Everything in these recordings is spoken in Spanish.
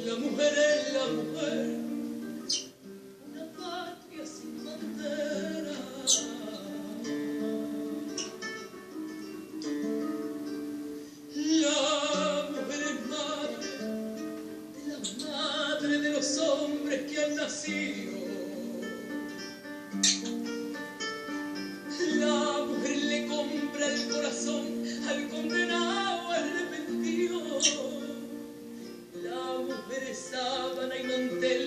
La mujer es la mujer, una patria sin bandera. La mujer es madre de los hombres que han nacido. La mujer le compra el corazón al condenado arrepentido. La mujer es sábana y mantel,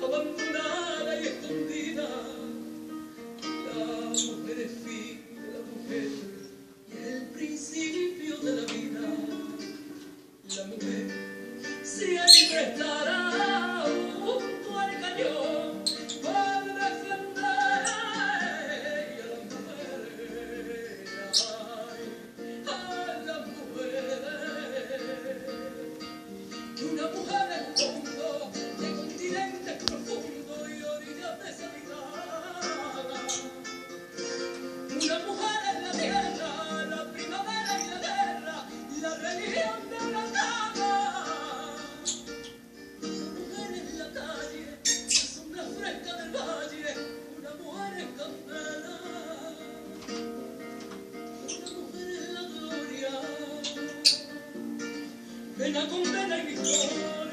abandonada y escondida. La mujer es fin de la mujer y es el principio de la vida. La mujer siempre estará junto al cañón para defender a las mujeres, a las mujeres. Una mujer es fondo de continentes profundos y orillas deshabitadas. Una mujer es la tierra, la primavera y la guerra, la religión de una cama. Una mujer en la calle, la sombra fresca del valle, una mujer es candela. Una mujer es la gloria, pena, condena y victoria.